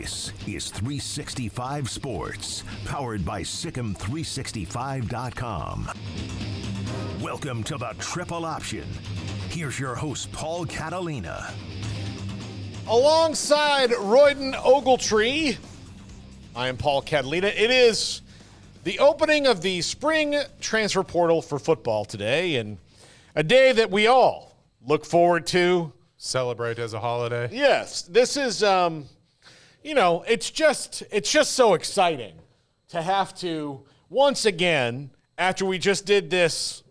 This is 365 Sports, powered by Sikkim365.com. Welcome to the Triple Option. Here's your host, Paul Catalina. Alongside Royden Ogletree, I am Paul Catalina. It is the opening of the spring transfer portal for football today, and a day that we all look forward to. Celebrate as a holiday. Yes, this is, it's just so exciting to have to, once again, after we just did this,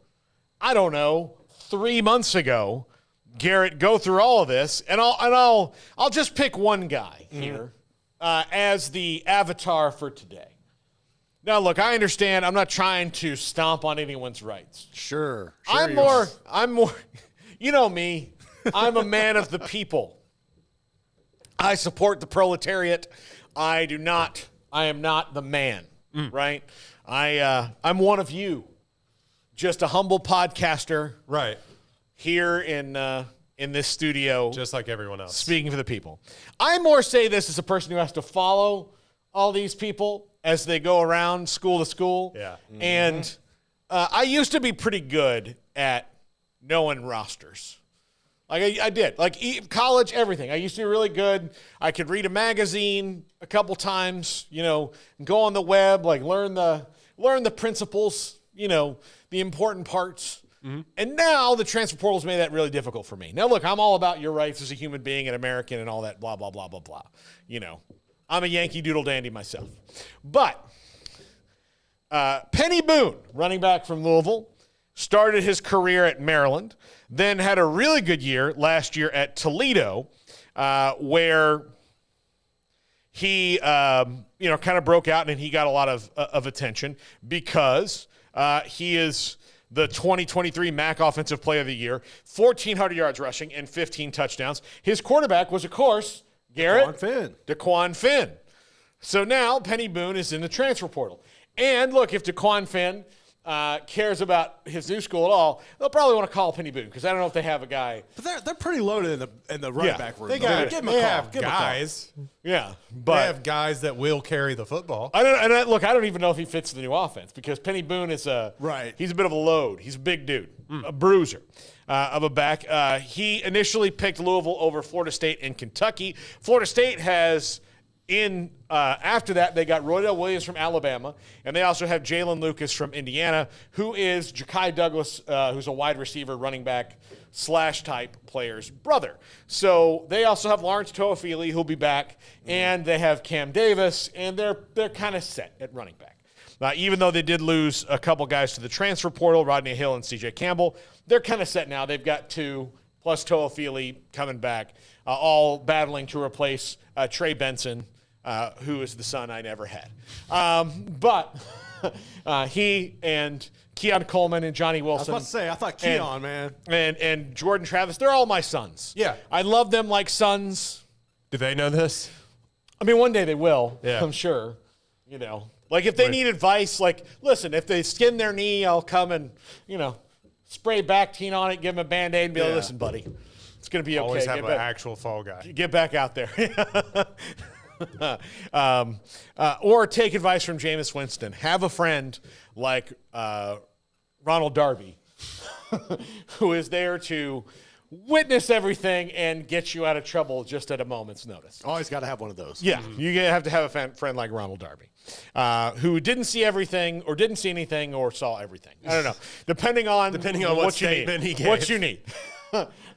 3 months ago, Garrett, go through all of this, and I'll just pick one guy here as the avatar for today. Now, look, I understand. I'm not trying to stomp on anyone's rights. Sure I'm more. You know me. I'm a man of the people. I support the proletariat. I am not the man, right? I'm one of you, just a humble podcaster, Right. here in this studio, Just like everyone else. speaking for the people. I more say this as a person who has to follow all these people as they go around school to school. Yeah. And I used to be pretty good at knowing rosters. Like I did. Like college, everything. I used to be really good. I could read a magazine a couple times, go on the web, like learn the principles, the important parts. And now the transfer portal's made that really difficult for me. Now, look, I'm all about your rights as a human being, an American, and all that blah, blah, blah, blah, blah. I'm a Yankee doodle dandy myself. But Penny Boone, running back from Louisville, started his career at Maryland, then had a really good year last year at Toledo, where he, kind of broke out and he got a lot of attention because he is the 2023 MAC Offensive Player of the Year, 1,400 yards rushing and 15 touchdowns. His quarterback was, of course, Garrett. DeQuan Finn. So now Penny Boone is in the transfer portal. And look, if DeQuan Finn cares about his new school at all, they'll probably want to call Penny Boone because I don't know if they have a guy. But they're pretty loaded in the running back room. They have guys. Yeah, They but have guys that will carry the football. I don't even know if he fits the new offense because Penny Boone is he's a bit of a load. He's a big dude, a bruiser of a back. He initially picked Louisville over Florida State and Kentucky. Florida State has after that, they got Royden Williams from Alabama, and they also have Jalen Lucas from Indiana, who is Ja'Kai Douglas, who's a wide receiver, running back / type player's brother. So they also have Lawrence Toafili, who'll be back, and they have Cam Davis, and they're kind of set at running back. Even though they did lose a couple guys to the transfer portal, Rodney Hill and C.J. Campbell, they're kind of set now. They've got 2 plus Toafili coming back, all battling to replace Trey Benson, who is the son I never had. But he and Keon Coleman and Johnny Wilson. I was about to say, I thought Keon, man. And Jordan Travis, they're all my sons. Yeah. I love them like sons. Do they know this? I mean, one day they will, Yeah. I'm sure. Like if they need advice, like, listen, if they skin their knee, I'll come and, spray Bactine on it, give them a Band-Aid and be like, listen, buddy, it's going to be okay. Always have an actual fall guy. Get back out there. Or take advice from Jameis Winston. Have a friend like Ronald Darby who is there to witness everything and get you out of trouble just at a moment's notice. Always got to have one of those. Yeah, you have to have a friend like Ronald Darby who didn't see everything or didn't see anything or saw everything. I don't know. Depending on what you statement need. he gave. What you need.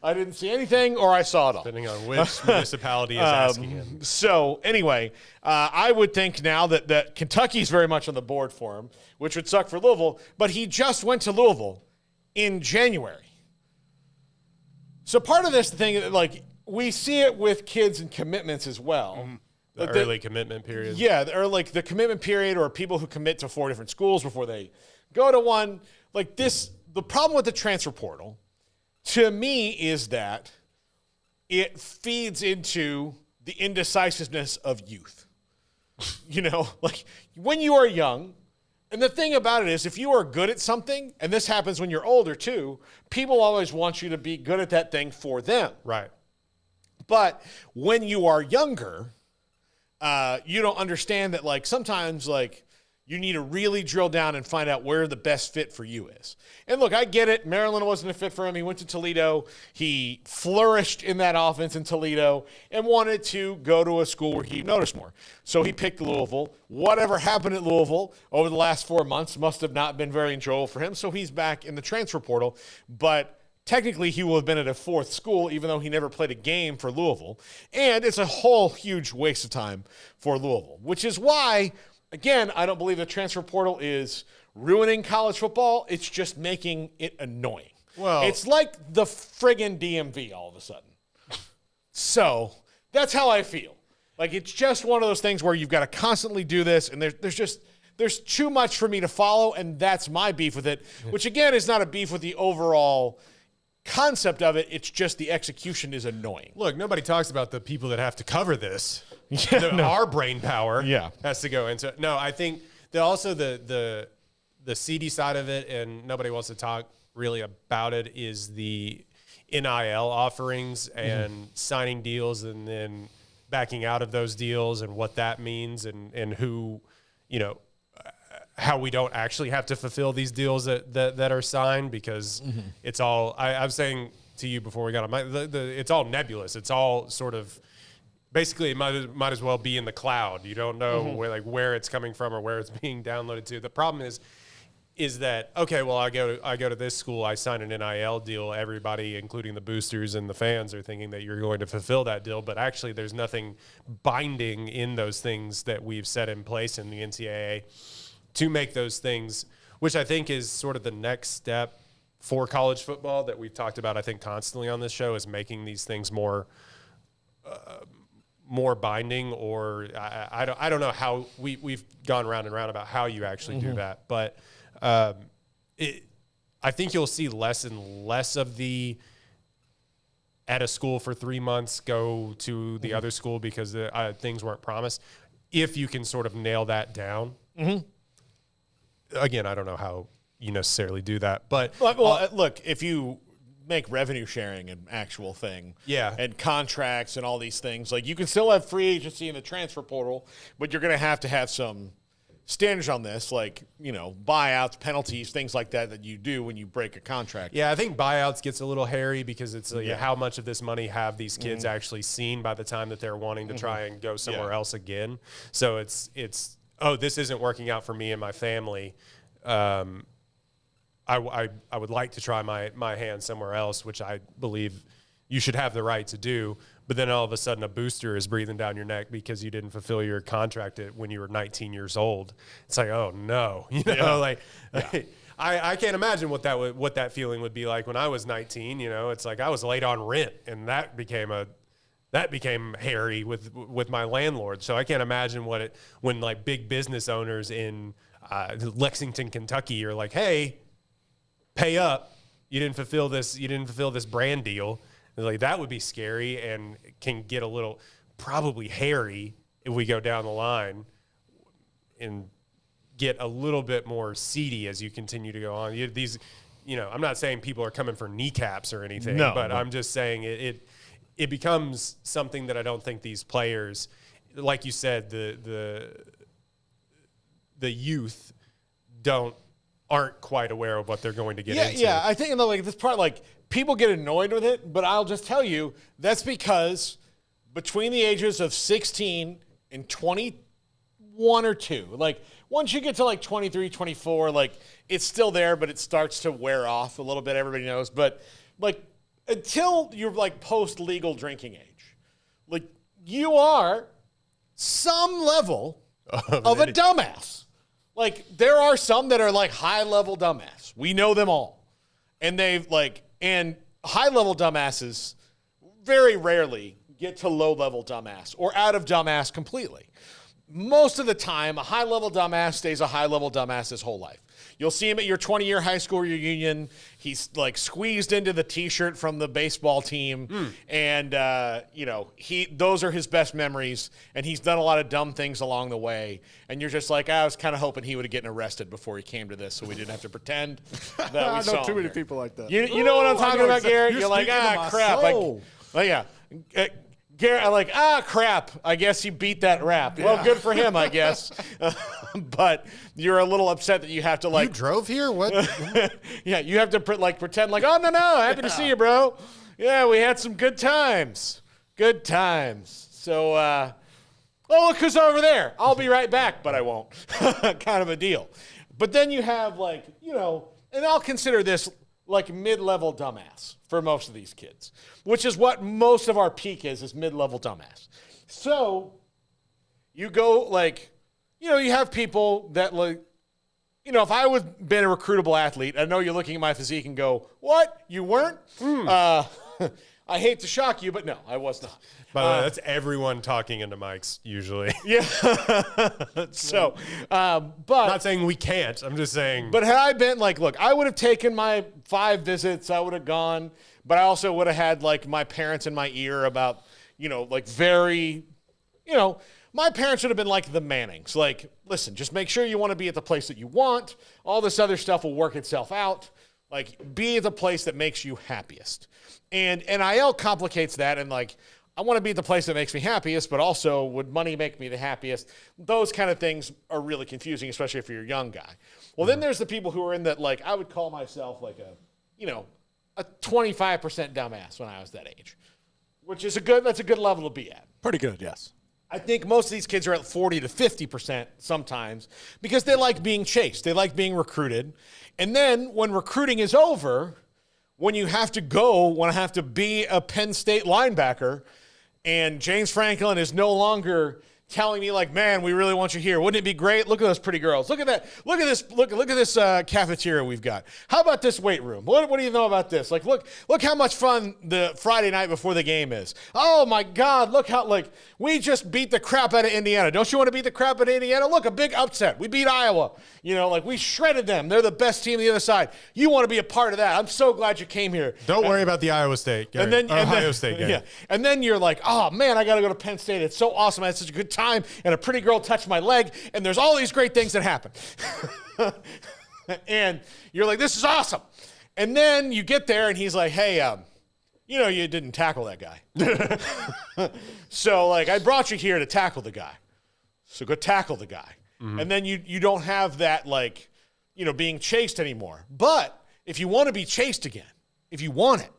I didn't see anything or I saw it all. Depending on which municipality is asking him. So, anyway, I would think now that Kentucky's very much on the board for him, which would suck for Louisville, but he just went to Louisville in January. So part of this thing, like, we see it with kids and commitments as well. The early commitment period. Yeah, or like the commitment period or people who commit to 4 different schools before they go to one. Like this, the problem with the transfer portal, to me, is that it feeds into the indecisiveness of youth. Like when you are young, and the thing about it is if you are good at something, and this happens when you're older too, people always want you to be good at that thing for them. Right. But when you are younger, you don't understand that, like, sometimes, like, you need to really drill down and find out where the best fit for you is. And look, I get it. Maryland wasn't a fit for him. He went to Toledo. He flourished in that offense in Toledo and wanted to go to a school where he noticed more. So he picked Louisville. Whatever happened at Louisville over the last 4 months must have not been very enjoyable for him. So he's back in the transfer portal. But technically, he will have been at a fourth school, even though he never played a game for Louisville. And it's a whole huge waste of time for Louisville, which is why, again, I don't believe the transfer portal is ruining college football. It's just making it annoying. Well, it's like the friggin' DMV all of a sudden. So that's how I feel. Like, it's just one of those things where you've got to constantly do this, and there's too much for me to follow, and that's my beef with it, which, again, is not a beef with the overall concept of it. It's just the execution is annoying. Look, nobody talks about the people that have to cover this. Yeah, Our brain power has to go into. No, I think that also the seedy side of it, and nobody wants to talk really about it, is the NIL offerings and signing deals and then backing out of those deals and what that means and who, how we don't actually have to fulfill these deals that are signed because it's all, I was saying to you before we got on, it's all nebulous. It's all sort of, basically, it might as well be in the cloud. You don't know where it's coming from or where it's being downloaded to. The problem is that, okay, well, I go to this school, I sign an NIL deal. Everybody, including the boosters and the fans, are thinking that you're going to fulfill that deal, but actually, there's nothing binding in those things that we've set in place in the NCAA to make those things, which I think is sort of the next step for college football that we've talked about, I think, constantly on this show, is making these things more binding, or I don't know how we've gone round and round about how you actually do that, but I think you'll see less and less of the at a school for 3 months, go to the other school because things weren't promised. If you can sort of nail that down, again, I don't know how you necessarily do that, but look, if you make revenue sharing an actual thing, and contracts and all these things, like, you can still have free agency in the transfer portal, but you're going to have some standards on this, like, buyouts, penalties, things like that you do when you break a contract. Yeah, I think buyouts gets a little hairy because it's how much of this money have these kids actually seen by the time that they're wanting to try and go somewhere else again. So it's this isn't working out for me and my family. I would like to try my hand somewhere else, which I believe you should have the right to do. But then all of a sudden a booster is breathing down your neck because you didn't fulfill your contract when you were 19 years old. It's like, oh no, I can't imagine what that feeling would be like when I was 19. It's like I was late on rent, and that became hairy with my landlord. So I can't imagine when like big business owners in Lexington, Kentucky are like, hey, pay up. You didn't fulfill this brand deal. Like, that would be scary and can get a little probably hairy if we go down the line and get a little bit more seedy as you continue to go on. I'm not saying people are coming for kneecaps or anything, but I'm just saying it becomes something that I don't think these players, like you said, the youth aren't quite aware of what they're going to get into. Yeah, I think this part, like, people get annoyed with it, but I'll just tell you that's because between the ages of 16 and 21 or 2, like, once you get to like 23, 24, like, it's still there, but it starts to wear off a little bit. Everybody knows, but like, until you're like post-legal drinking age, like, you are some level of a dumbass. Like, there are some that are like high-level dumbass. We know them all. And and high-level dumbasses very rarely get to low-level dumbass or out of dumbass completely. Most of the time, a high-level dumbass stays a high-level dumbass his whole life. You'll see him at your 20-year high school reunion. He's like squeezed into the T-shirt from the baseball team, and those are his best memories. And he's done a lot of dumb things along the way. And you're just like, I was kind of hoping he would have gotten arrested before he came to this, so we didn't have to pretend that we I saw know too him many here. people like that. You know what I'm talking about, Garrett? You're like, speaking to my crap. soul. Like, yeah. Garrett, like, crap. I guess he beat that rap. Well, good for him, I guess. But you're a little upset that you have to, like. You drove here? What? Yeah, you have to pretend like, oh, no, happy to see you, bro. Yeah, we had some good times. Good times. So, oh, look who's over there. I'll be right back, but I won't. Kind of a deal. But then you have, like, and I'll consider this like mid-level dumbass for most of these kids, which is what most of our peak is mid-level dumbass. So you go, like, you have people that, like, if I would have been a recruitable athlete, I know you're looking at my physique and go, what? You weren't? I hate to shock you, but no, I was not. By the way, that's everyone talking into mics usually. Yeah. So, but. Not saying we can't. I'm just saying. But had I been like, look, I would have taken my 5 visits. I would have gone. But I also would have had, like, my parents in my ear about, like very, my parents would have been like the Mannings. Like, listen, just make sure you want to be at the place that you want. All this other stuff will work itself out. Like, be at the place that makes you happiest. And NIL complicates that. And, like, I want to be at the place that makes me happiest, but also would money make me the happiest? Those kind of things are really confusing, especially if you're a young guy. Well, then there's the people who are in that, like, I would call myself like a 25% dumbass when I was that age, which is that's a good level to be at. Pretty good, yes. I think most of these kids are at 40 to 50% sometimes because they like being chased. They like being recruited. And then when recruiting is over, when you have to be a Penn State linebacker, and James Franklin is no longer telling me, like, man, we really want you here. Wouldn't it be great? Look at those pretty girls. Look at that. Look at this cafeteria we've got. How about this weight room? What do you know about this? Like, look how much fun the Friday night before the game is. Oh my God, look how, like, we just beat the crap out of Indiana. Don't you want to beat the crap out of Indiana? Look, a big upset. We beat Iowa. Like, we shredded them. They're the best team on the other side. You want to be a part of that. I'm so glad you came here. Don't worry about the Iowa State game. Ohio State game. Yeah. And then you're like, oh man, I got to go to Penn State. It's so awesome. I had such a good time, and a pretty girl touched my leg, and there's all these great things that happen. And you're like, this is awesome. And then you get there, and he's like, hey, you didn't tackle that guy. So, like, I brought you here to tackle the guy. So go tackle the guy. Mm-hmm. And then you don't have that, like, being chased anymore. But if you want to be chased again, if you want it,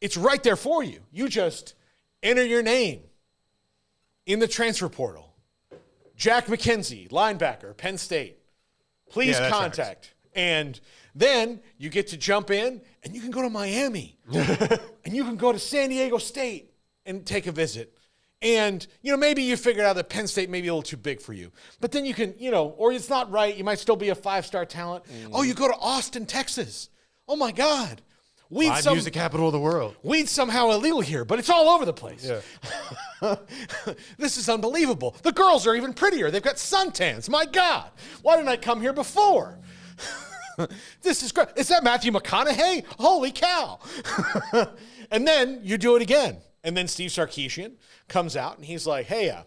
it's right there for you. You just enter your name in the transfer portal. Jack McKenzie, linebacker, Penn State. Please contact. And then you get to jump in, and you can go to Miami. And you can go to San Diego State and take a visit. And, maybe you figured out that Penn State may be a little too big for you. But then you can, or it's not right. You might still be a 5-star talent. Oh, you go to Austin, Texas. Oh, my God. Music capital of the world. Weed's somehow illegal here, but it's all over the place. Yeah. This is unbelievable. The girls are even prettier. They've got suntans. My God. Why didn't I come here before? This is great. Is that Matthew McConaughey? Holy cow. And then you do it again. And then Steve Sarkisian comes out, and he's like, hey,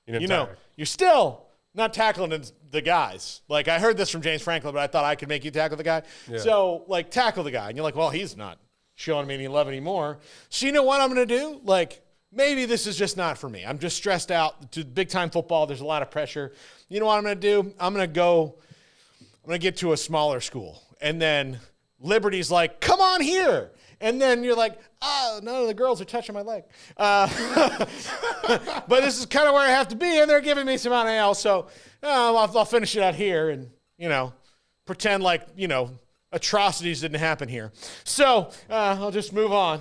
you're still not tackling the guys. Like, I heard this from James Franklin, but I thought I could make you tackle the guy. Yeah. So, like, tackle the guy. And you're like, well, he's not showing me any love anymore. So you know what I'm going to do? Like, maybe this is just not for me. I'm just stressed out. To big-time football, there's a lot of pressure. You know what I'm going to do? I'm going to get to a smaller school. And then Liberty's like, come on here. And then you're like, oh, no, the girls are touching my leg. But this is kind of where I have to be, and they're giving me some NIL, so I'll finish it out here and, pretend like, atrocities didn't happen here. So I'll just move on.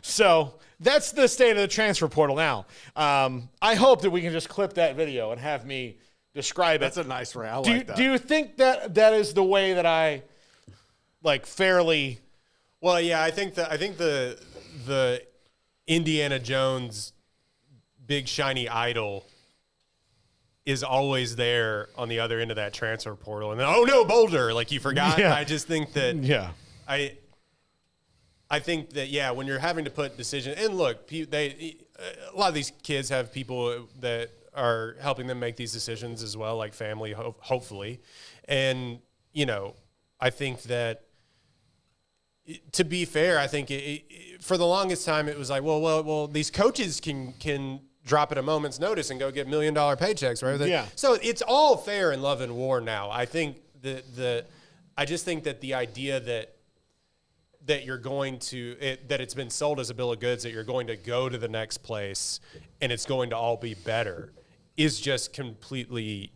So that's the state of the transfer portal now. I hope that we can just clip that video and have me describe it. That's a nice way. I like that. Do you think that is the way that I – like fairly? Well, yeah, I think the Indiana Jones big shiny idol is always there on the other end of that transfer portal, and then, oh no, Boulder, like you forgot. Yeah. I just think that I think that when you're having to put decisions, and look, a lot of these kids have people that are helping them make these decisions as well, like family, hopefully, and I think that to be fair, I think for the longest time it was like, well, these coaches can drop at a moment's notice and go get $1 million paychecks, right? Yeah. So it's all fair in love and war now. I think I just think that the idea that you're going to that it's been sold as a bill of goods that you're going to go to the next place and it's going to all be better is just completely.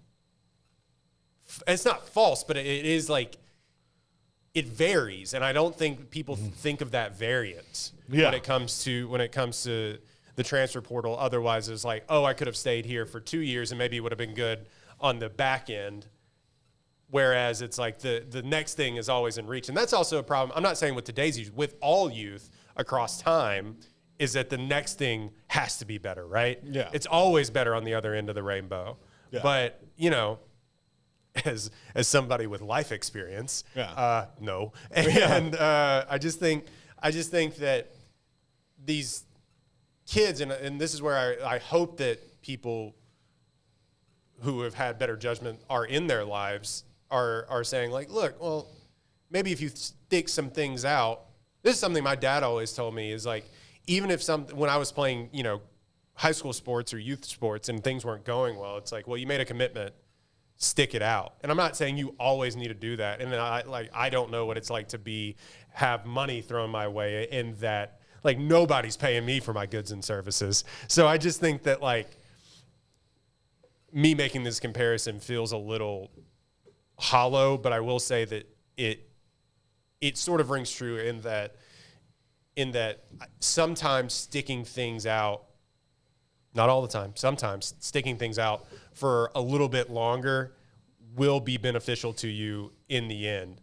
It's not false, but it is like. It varies, and I don't think people think of that variance when it comes to the transfer portal. Otherwise, it's like, oh, I could have stayed here for 2 years and maybe it would have been good on the back end. Whereas it's like the next thing is always in reach, and that's also a problem. I'm not saying with today's youth, with all youth across time, is that the next thing has to be better, right? Yeah, it's always better on the other end of the rainbow. Yeah. But as somebody with life experience, no. And I just think that these kids, and this is where I hope that people who have had better judgment are in their lives are saying like, look, well, maybe if you stick some things out. This is something my dad always told me is like, even if when I was playing, high school sports or youth sports and things weren't going well, it's like, well, you made a commitment. Stick it out. And I'm not saying you always need to do that. And then I don't know what it's like to have money thrown my way in that, like, nobody's paying me for my goods and services. So I just think that, like, me making this comparison feels a little hollow, but I will say that it sort of rings true in that sometimes sticking things out, not all the time, sometimes sticking things out for a little bit longer will be beneficial to you in the end.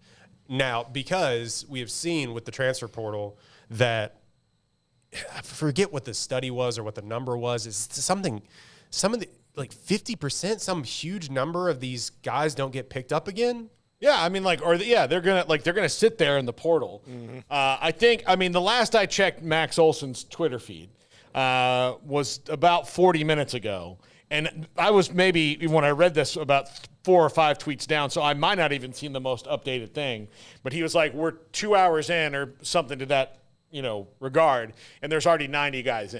Now, because we have seen with the transfer portal that, I forget what the study was or what the number was, it's some of the, like 50%, some huge number of these guys don't get picked up again. Yeah, I mean, they're gonna sit there in the portal. Mm-hmm. The last I checked Max Olson's Twitter feed was about 40 minutes ago. And I was maybe, when I read this, about 4 or 5 tweets down, so I might not even seen the most updated thing. But he was like, we're 2 hours in or something to that, regard, and there's already 90 guys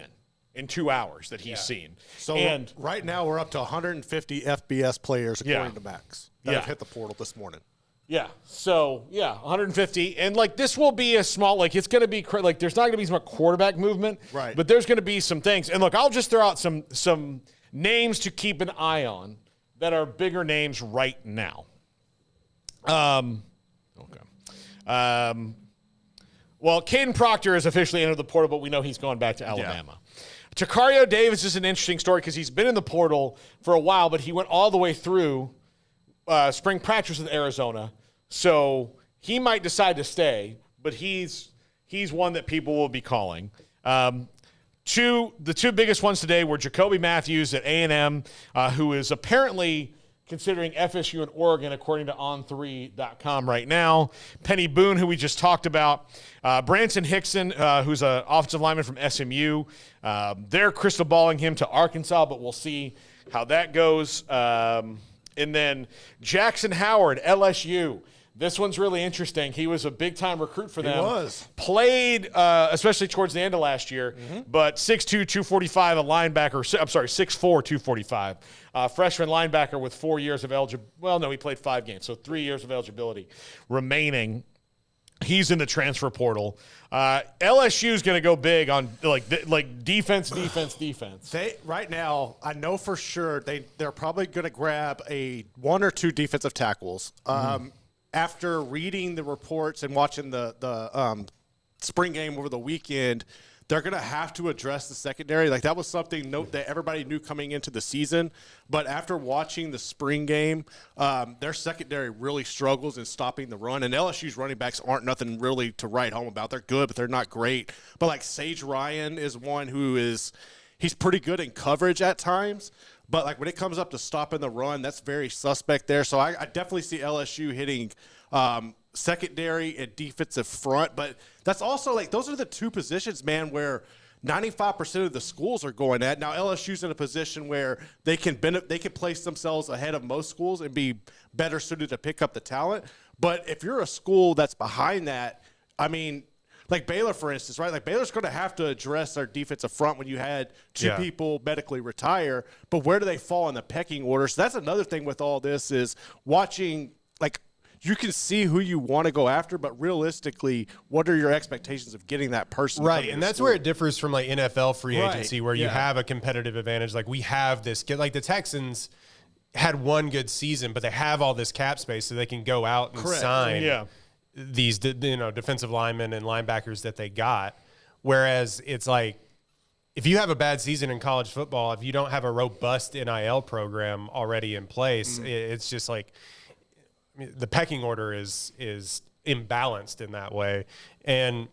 in 2 hours that he's seen. So right now we're up to 150 FBS players, according to Max, that have hit the portal this morning. Yeah. So, 150. And, this will be a small, it's going to be, there's not going to be some quarterback movement. Right. But there's going to be some things. And, look, I'll just throw out some names to keep an eye on that are bigger names right now. Okay. Well, Caden Proctor has officially entered the portal, but we know he's going back to Alabama. Yeah. Takario Davis is an interesting story because he's been in the portal for a while, but he went all the way through spring practice with Arizona. So he might decide to stay, but he's one that people will be calling. The two biggest ones today were Jacoby Matthews at A&M, who is apparently considering FSU and Oregon, according to On3.com right now. Penny Boone, who we just talked about. Branson Hickson, who's an offensive lineman from SMU. They're crystal balling him to Arkansas, but we'll see how that goes. And then Jackson Howard, LSU. This one's really interesting. He was a big-time recruit for them. He was. Played, especially towards the end of last year, but 6'2", 245, a linebacker. I'm sorry, 6'4", 245. Freshman linebacker with 4 years of eligibility. Well, no, he played 5 games, so 3 years of eligibility remaining. He's in the transfer portal. LSU is going to go big on defense. Right now, I know for sure they're probably going to grab 1 or 2 defensive tackles. After reading the reports and watching the spring game over the weekend, they're going to have to address the secondary. That was something that everybody knew coming into the season. But after watching the spring game, their secondary really struggles in stopping the run. And LSU's running backs aren't nothing really to write home about. They're good, but they're not great. But Sage Ryan is one who he's pretty good in coverage at times. But when it comes up to stopping the run, that's very suspect there. So I definitely see LSU hitting secondary and defensive front. But that's also those are the 2 positions, man, where 95% of the schools are going at. Now LSU's in a position where they can place themselves ahead of most schools and be better suited to pick up the talent. But if you're a school that's behind that, I mean, like Baylor, for instance, right? Like Baylor's going to have to address their defensive front when you had two people medically retire. But where do they fall in the pecking order? So that's another thing with all this is watching, like, you can see who you want to go after, but realistically, what are your expectations of getting that person? Right, and that's where it differs from like NFL free agency, where you have a competitive advantage. Like we have this, like the Texans had one good season, but they have all this cap space, so they can go out and sign these, defensive linemen and linebackers that they got. Whereas it's like, if you have a bad season in college football, if you don't have a robust NIL program already in place, it's just like, the pecking order is imbalanced in that way. And,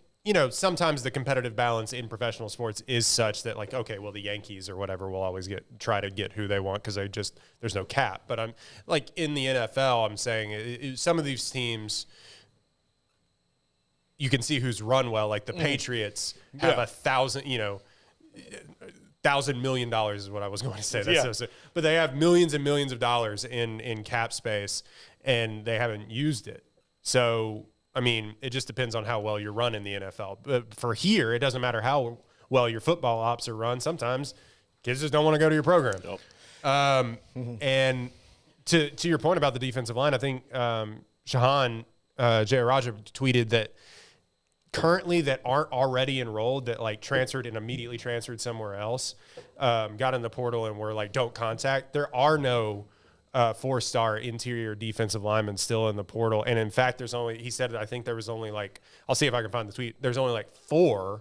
sometimes the competitive balance in professional sports is such that like, okay, well, the Yankees or whatever will always try to get who they want because there's no cap. But I'm like in the NFL, I'm saying some of these teams, you can see who's run well. Like the Patriots have $1,000 million is what I was going to say. That's but they have millions and millions of dollars in cap space, and they haven't used it. So, I mean, it just depends on how well you're run in the NFL. But for here, it doesn't matter how well your football ops are run. Sometimes kids just don't want to go to your program. Nope. And to your point about the defensive line, I think Shahan Jayaraja tweeted that currently that aren't already enrolled, that like transferred and immediately transferred somewhere else, got in the portal and were like, don't contact. There are no 4-star interior defensive linemen still in the portal. And in fact, he said that I think there was only like, I'll see if I can find the tweet. There's only like 4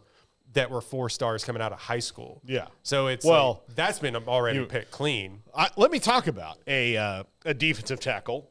that were 4 stars coming out of high school. Yeah. So it's that's been already picked clean. Let me talk about a defensive tackle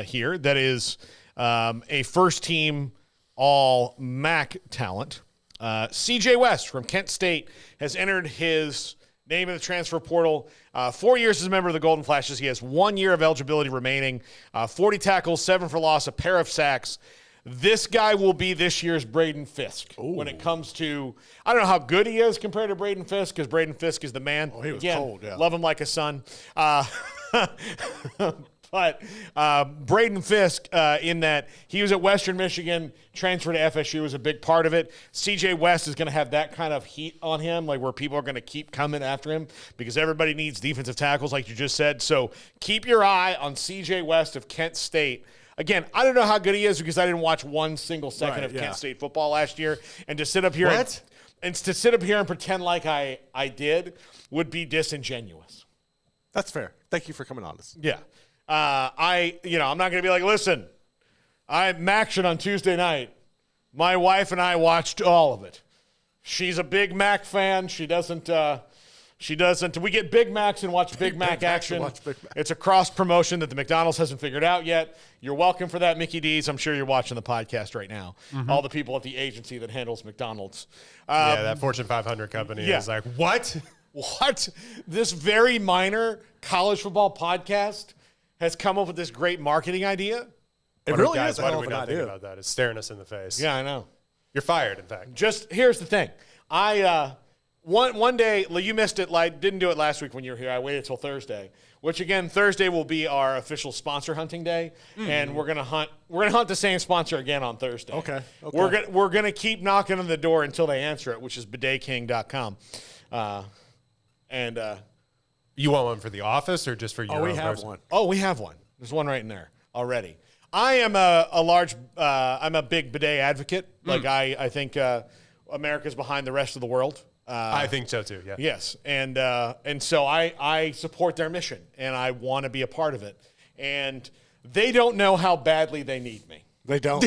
here that is a first team all MAC talent. CJ West from Kent State has entered his name in the transfer portal. 4 years as a member of the Golden Flashes. He has 1 year of eligibility remaining. 40 tackles, 7 for loss, a pair of sacks. This guy will be this year's Braden Fisk. When it comes to, I don't know how good he is compared to Braden Fisk, because Braden Fisk is the man. Oh, he was cold, yeah. Love him like a son. But Braden Fisk, in that he was at Western Michigan, transferred to FSU, was a big part of it. CJ West is going to have that kind of heat on him, like where people are going to keep coming after him because everybody needs defensive tackles, like you just said. So keep your eye on CJ West of Kent State. Again, I don't know how good he is because I didn't watch one single second of Kent State football last year. And to sit up here and pretend like I did would be disingenuous. That's fair. Thank you for coming on this. Yeah. I'm not going to be like, listen, I'm action on Tuesday night. My wife and I watched all of it. She's a big Mac fan. She doesn't. We get Big Macs and watch Big Mac action. It's a cross promotion that the McDonald's hasn't figured out yet. You're welcome for that, Mickey D's. I'm sure you're watching the podcast right now. Mm-hmm. All the people at the agency that handles McDonald's. That Fortune 500 company is like, what? What? This very minor college football podcast has come up with this great marketing idea. It really is. Why do we not think about that? It's staring us in the face. Yeah, I know. You're fired, in fact. Just here's the thing. One day, you missed it. Didn't do it last week when you were here. I waited till Thursday, which again, Thursday will be our official sponsor hunting day, and we're gonna hunt the same sponsor again on Thursday. Okay. We're gonna keep knocking on the door until they answer it, which is bidetking.com. You want one for the office or just for your own person? We have one. There's one right in there already. I am I'm a big bidet advocate. I think America's behind the rest of the world. I think so too. Yeah. Yes, and so I support their mission, and I want to be a part of it. And they don't know how badly they need me. They don't.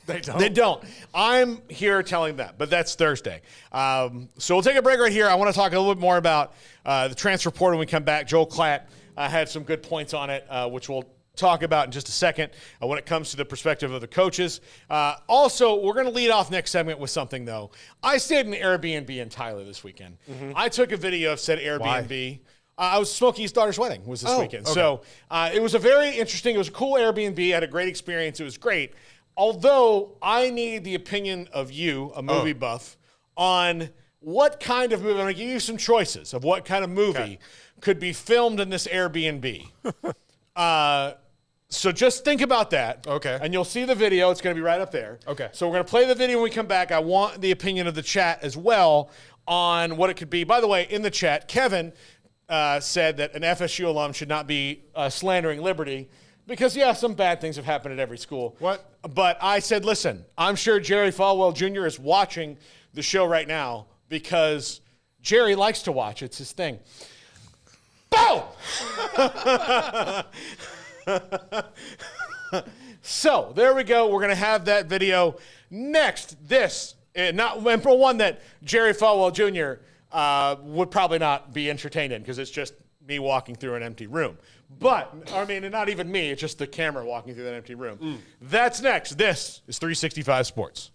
They don't. I'm here telling them, but that's Thursday. So we'll take a break right here. I want to talk a little bit more about the transfer portal when we come back. Joel Klatt had some good points on it, which we'll talk about in just a second when it comes to the perspective of the coaches. Also, we're going to lead off next segment with something, though. I stayed in an Airbnb in Tyler this weekend. Mm-hmm. I took a video of said Airbnb. I was Smokey's daughter's wedding was this weekend. Okay. So it was it was a cool Airbnb. I had a great experience. It was great. Although I need the opinion of you, a movie buff, on what kind of movie. I'm going to give you some choices of what kind of movie could be filmed in this Airbnb. So just think about that. Okay. And you'll see the video. It's going to be right up there. Okay. So we're going to play the video when we come back. I want the opinion of the chat as well on what it could be. By the way, in the chat, Kevin said that an FSU alum should not be slandering Liberty because, yeah, some bad things have happened at every school. What? But I said, listen, I'm sure Jerry Falwell Jr. is watching the show right now because Jerry likes to watch. It's his thing. Boom! So there we go. We're going to have that video next. And for one that Jerry Falwell Jr. Would probably not be entertained in because it's just me walking through an empty room. But, I mean, and not even me. It's just the camera walking through that empty room. That's next. This is 365 Sports.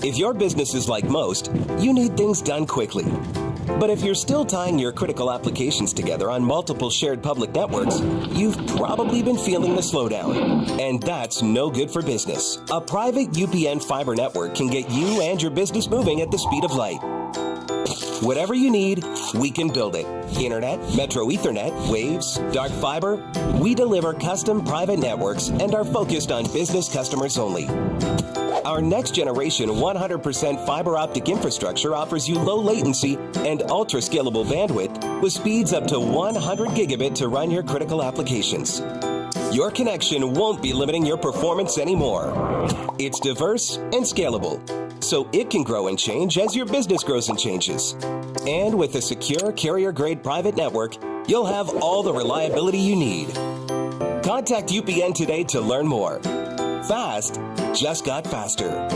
If your business is like most, you need things done quickly. But if you're still tying your critical applications together on multiple shared public networks, you've probably been feeling the slowdown. And that's no good for business. A private UPN fiber network can get you and your business moving at the speed of light. Whatever you need, we can build it. Internet, Metro Ethernet, Waves, dark fiber. We deliver custom private networks and are focused on business customers only. Our next generation 100% fiber optic infrastructure offers you low latency and ultra scalable bandwidth with speeds up to 100 gigabit to run your critical applications. Your connection won't be limiting your performance anymore. It's diverse and scalable, so it can grow and change as your business grows and changes. And with a secure carrier-grade private network, you'll have all the reliability you need. Contact UPN today to learn more. Fast just got faster.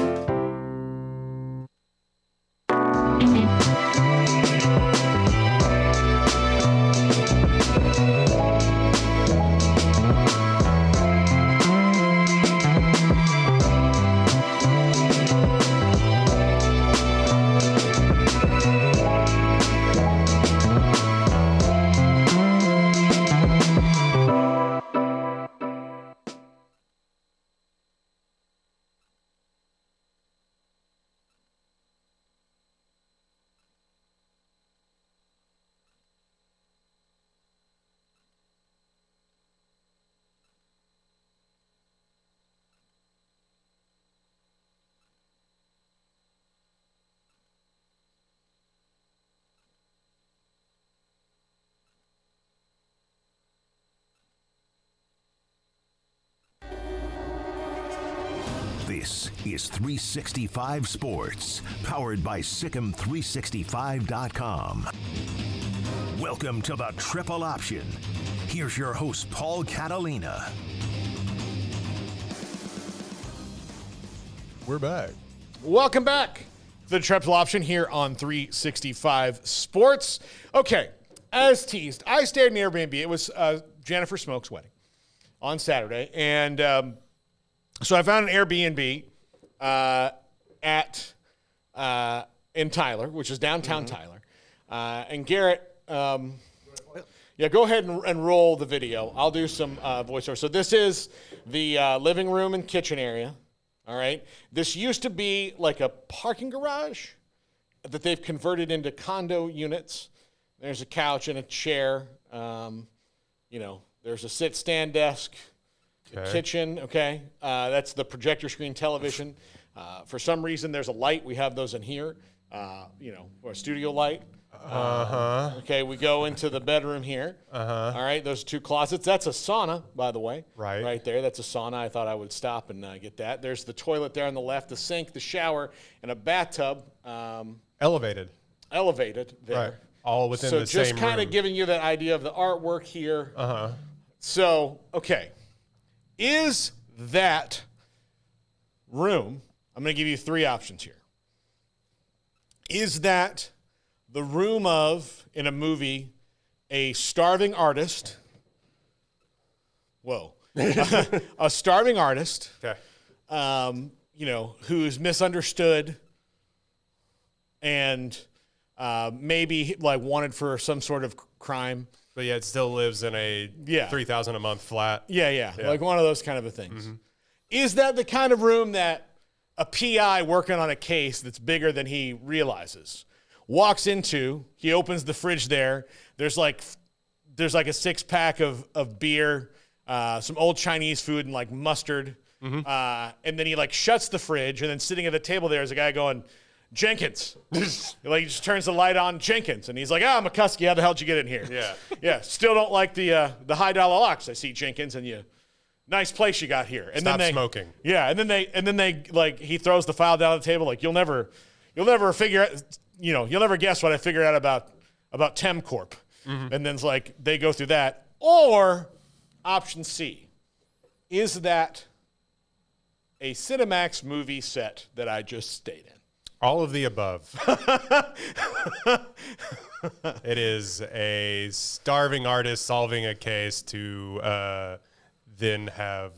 This is 365 Sports, powered by Sikkim365.com. Welcome to the Triple Option. Here's your host, Paul Catalina. We're back. Welcome back to the Triple Option here on 365 Sports. Okay, as teased, I stayed in Airbnb. It was Jennifer Smoke's wedding on Saturday, and so I found an Airbnb in Tyler, which is downtown Tyler. And Garrett, go ahead and roll the video. I'll do some voiceover. So this is the living room and kitchen area. All right. This used to be like a parking garage that they've converted into condo units. There's a couch and a chair. There's a sit-stand desk. Okay. Kitchen, okay. That's the projector screen television. For some reason, there's a light. We have those in here, or a studio light. Okay, we go into the bedroom here. All right, those two closets. That's a sauna, by the way. Right there. That's a sauna. I thought I would stop and get that. There's the toilet there on the left, the sink, the shower, and a bathtub. Elevated there. Right. All within the same room. So just kind of giving you that idea of the artwork here. So, okay. Is that room, I'm going to give you three options here. Is that the room of, in a movie, a starving artist? Whoa. A starving artist, okay. Who's misunderstood and maybe like wanted for some sort of crime. But yet still lives in a $3,000 a month flat. Yeah, like one of those kind of things. Is that the kind of room that a PI working on a case that's bigger than he realizes walks into? He opens the fridge there. There's like a 6-pack of beer some old Chinese food and like mustard. And then he like shuts the fridge, and then sitting at the table there is a guy going, Jenkins. Like he just turns the light on, Jenkins. And he's like, McCuskey, how the hell did you get in here? Yeah. Still don't like the high dollar locks. I see, Jenkins, and nice place you got here. And Stop then smoking. Yeah, and then they like he throws the file down on the table like you'll never figure out, you'll never guess what I figured out about Temcorp. And then it's like they go through that. Or option C, is that a Cinemax movie set that I just stayed in? All of the above. It is a starving artist solving a case to then have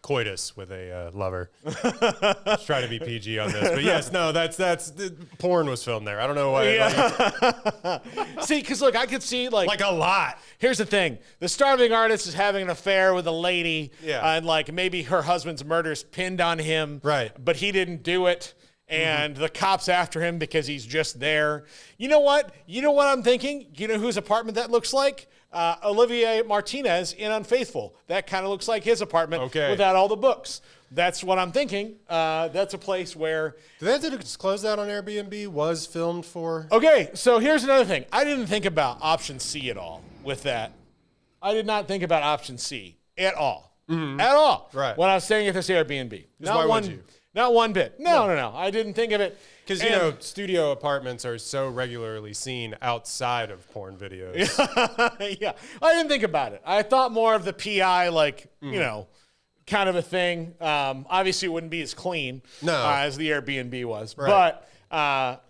coitus with a lover. Let's try to be PG on this, but yes, no, that's porn was filmed there. I don't know why. Yeah. See, because look, I could see like a lot. Here's the thing: the starving artist is having an affair with a lady, Yeah. And like maybe her husband's murder's pinned on him, Right? But he didn't do it. And the cop's after him because he's just there. You know what? I'm thinking? You know whose apartment that looks like? Olivier Martinez in Unfaithful. That kind of looks like his apartment without all the books. That's what I'm thinking. That's a place where... Do they have to disclose that on Airbnb? Was filmed for... Okay, so here's another thing. I didn't think about option C at all with that. I did not think about option C at all. At all. Right. When I was staying at this Airbnb. Why would you? Not one bit. No. I didn't think of it. Because, studio apartments are so regularly seen outside of porn videos. Yeah. I didn't think about it. I thought more of the PI, kind of a thing. Obviously, it wouldn't be as clean as the Airbnb was. Right. But,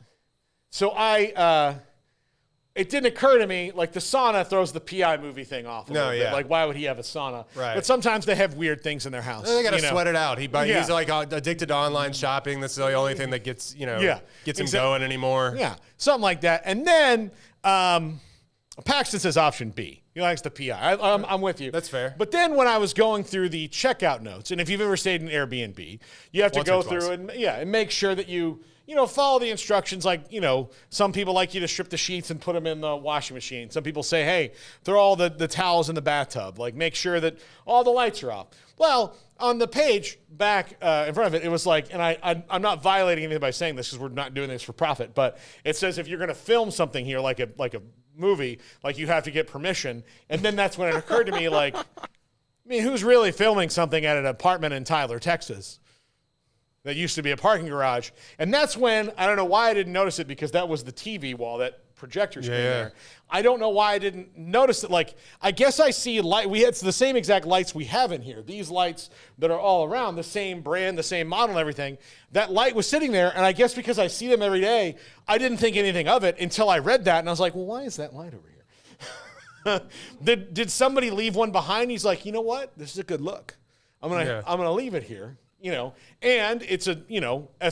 it didn't occur to me, like the sauna throws the PI movie thing off a little bit. Like, why would he have a sauna? Right. But sometimes they have weird things in their house. They got to sweat it out. He's like addicted to online shopping. That's the only thing that gets him going anymore. Yeah, something like that. And then Paxton says option B. He likes the PI. I'm with you. That's fair. But then when I was going through the checkout notes, and if you've ever stayed in Airbnb, you have to go through and make sure that you follow the instructions. Like, some people like you to strip the sheets and put them in the washing machine. Some people say, hey, throw all the towels in the bathtub. Like, make sure that all the lights are off. Well, on the page back in front of it, it was like, and I'm not violating anything by saying this because we're not doing this for profit, but it says if you're going to film something here, like a movie, like you have to get permission. And then that's when it occurred to me, like, I mean, who's really filming something at an apartment in Tyler, Texas? That used to be a parking garage. And that's when, I don't know why I didn't notice it, because that was the TV wall, that projector screen there. I don't know why I didn't notice it. Like, I guess I see light. It's the same exact lights we have in here. These lights that are all around, the same brand, the same model and everything. That light was sitting there, and I guess because I see them every day, I didn't think anything of it until I read that, and I was like, well, why is that light over here? Did somebody leave one behind? He's like, you know what? This is a good look. I'm gonna leave it here. And it's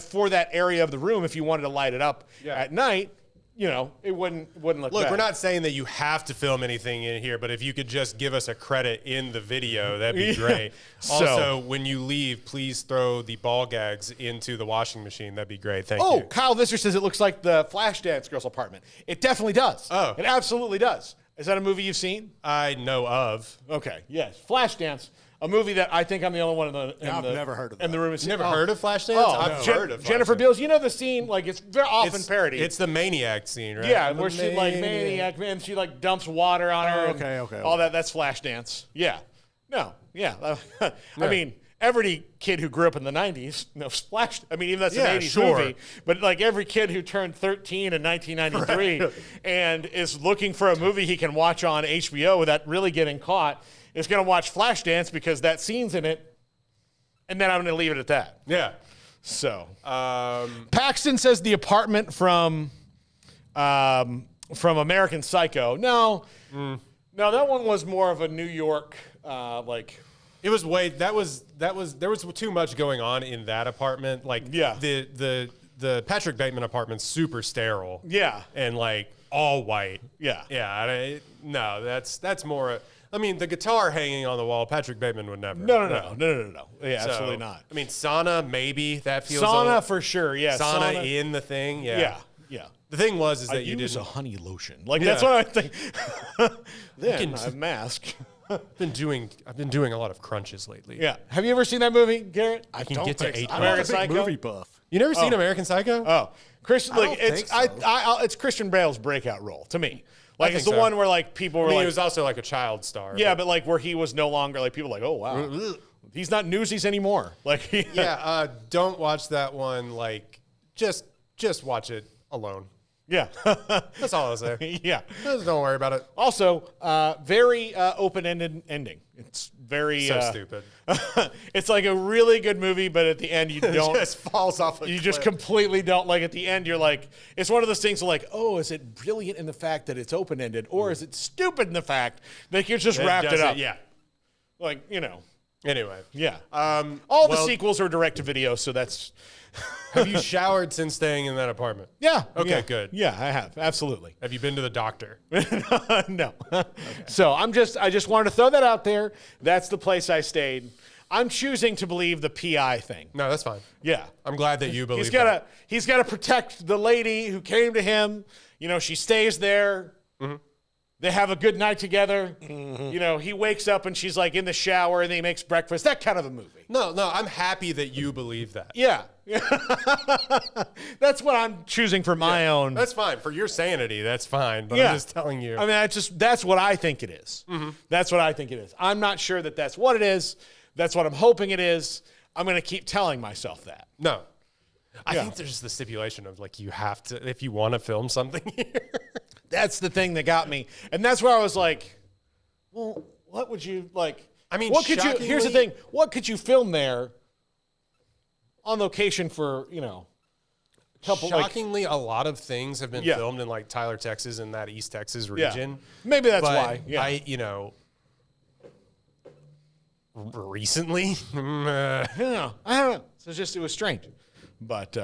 for that area of the room, if you wanted to light it up at night, it wouldn't look Look, bad. we're not saying that you have to film anything in here, but if you could just give us a credit in the video, that'd be great. Also, when you leave, please throw the ball gags into the washing machine. That'd be great. Thank you. Oh, Kyle Visser says it looks like the Flashdance Girl's apartment. It definitely does. Oh. It absolutely does. Is that a movie you've seen? I know of. Okay, yes. Flashdance. A movie that I think I'm the only one I've never heard of that. in the room. You never heard of Flashdance? I've heard of Jennifer Beals. You know the scene, like it's very often parodied. It's the Maniac scene, right? Yeah, where she like Maniac, and she like dumps water on her. Okay. All that. That's Flashdance. Yeah. No. Yeah. I mean, every kid who grew up in the 90s knows Flash. I mean, even that's an 80s movie. But like every kid who turned 13 in 1993 and is looking for a movie he can watch on HBO without really getting caught is going to watch Flashdance because that scene's in it, and then I'm going to leave it at that. Yeah. So, Paxton says the apartment from American Psycho. No, that one was more of a New York It was there was too much going on in that apartment. Like the Patrick Bateman apartment's super sterile. Yeah. And like all white. Yeah. Yeah. No, that's more. I mean, the guitar hanging on the wall, Patrick Bateman would never. No. Yeah, So, absolutely not. I mean, sauna, maybe that feels. Sauna for sure. Yeah. Sauna in the thing. Yeah. Yeah. The thing is that I you use didn't. a honey lotion. Like that's what I think. Then I mask. I've been doing a lot of crunches lately. Yeah. Have you ever seen that movie, Garrett? I can get to 8. I'm not a American big Psycho? movie buff. You never seen American Psycho? Oh, Christian, like don't it's think so. it's Christian Bale's breakout role to me. Like think it's the so. one where like people were I mean, like, he was also like a child star. yeah, but like where he was no longer like people were like, oh wow, he's not Newsies anymore. Like yeah. Don't watch that one. Like just watch it alone. yeah, That's all I'll say. yeah. Just don't worry about it. Also, very open-ended ending. It's very So stupid. It's like a really good movie, but at the end you don't. just falls off a You cliff. just completely don't like. At the end, you're like, it's one of those things. Like, oh, is it brilliant in the fact that it's open-ended, or is it stupid in the fact that you just wrapped it up? Yeah. Like Anyway. yeah. All The sequels are direct-to-video, so that's. Have you showered since staying in that apartment? Yeah. Okay, yeah. good. Yeah, I have absolutely. Have you been to the doctor? No. So I just wanted to throw that out there. That's the place I stayed. I'm choosing to believe the PI thing. No, that's fine. Yeah. I'm glad that you believe He's got to protect the lady who came to him. She stays there. Mm-hmm. They have a good night together. Mm-hmm. He wakes up and she's like in the shower and then he makes breakfast. That kind of a movie. No, I'm happy that you believe that. Yeah. That's what I'm choosing for my own. That's fine. For your sanity, that's fine. But Yeah. I'm just telling you. I mean, that's what I think it is. Mm-hmm. That's what I think it is. I'm not sure that that's what it is. That's what I'm hoping it is. I'm going to keep telling myself that. No. I Yeah. think there's the stipulation of like you have to, if you want to film something here. That's the thing that got me. And that's where I was like, well, what would you like? I mean, what could you, here's the thing. What could you film there on location for, a couple Shockingly, a lot of things have been Yeah. filmed in like Tyler, Texas and that East Texas Yeah. region. Maybe that's But why. Yeah. Recently, I don't know. So it was strange. But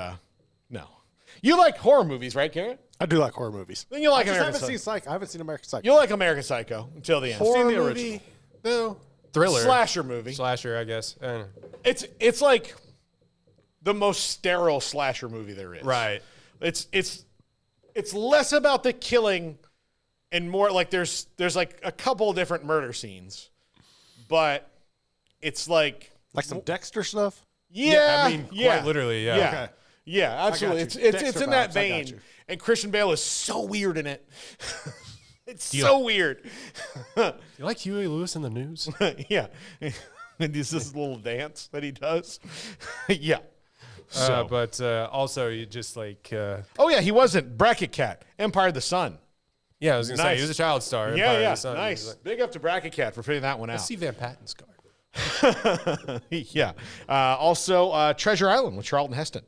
no. You like horror movies, right, Garrett? I do like horror movies. Then you like I American haven't Psycho. seen Psycho. I haven't seen American Psycho. You like American Psycho until the end. horror Seen the movie, original. no thriller, Slasher movie. slasher, I guess. I don't know. It's like the most sterile slasher movie there is. Right. It's less about the killing and more like there's like a couple of different murder scenes, but it's like some Dexter stuff. yeah, I mean, quite literally, yeah. yeah, Okay. yeah, absolutely. you. It's Dexter in that vibes, I got vein, you. and Christian Bale is so weird in it. It's you so like- weird. You like Huey Lewis in the news? Yeah, and there's this little dance that he does. Yeah. So, But also, you just like, oh yeah, he wasn't Bracket Cat, Empire of the Sun. yeah, I was gonna say he was a child star. Empire of Yeah, the Sun. He was nice. like, Big up to Bracket Cat for fitting that one out. Let's see Van Patten's card. Yeah. Also, Treasure Island with Charlton Heston.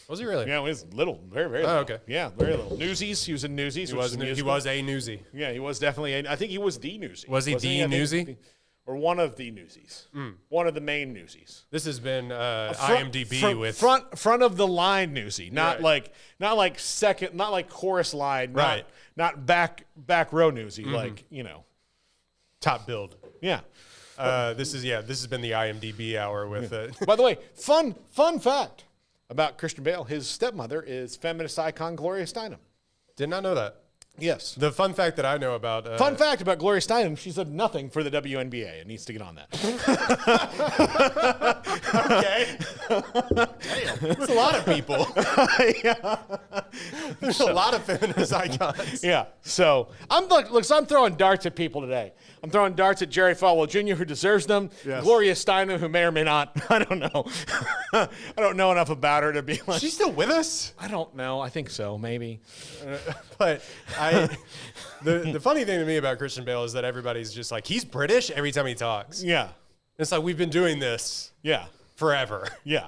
Was he really? Yeah, he was little, very, very Oh, little. okay. Yeah, very little. Newsies, he was in Newsies. He which was. is a He musical. was a newsie. Yeah, he was definitely. I think he was the Newsie. Was he Wasn't the I think Newsie? or one of the Newsies. One of the main Newsies. This has been IMDb with front of the line Newsie, not Right. like second, not like chorus line, Right. Not back row Newsie, like top build. yeah. This has been the IMDb hour with. By the way, fun fact about Christian Bale: his stepmother is feminist icon Gloria Steinem. Did not know that. Yes. The fun fact that I know about. Fun fact about Gloria Steinem: she's done nothing for the WNBA and needs to get on that. Okay. Damn. It's a lot of people. There's a lot of feminist icons. Yeah. So I'm so I'm throwing darts at people today. I'm throwing darts at Jerry Falwell Jr., who deserves them. Yes. Gloria Steinem, who may or may not. I don't know. I don't know enough about her to be like. She's still with us? I don't know. I think so. Maybe. But the funny thing to me about Christian Bale is that everybody's just like, he's British every time he talks. Yeah. It's like, we've been doing this Yeah. forever. Yeah.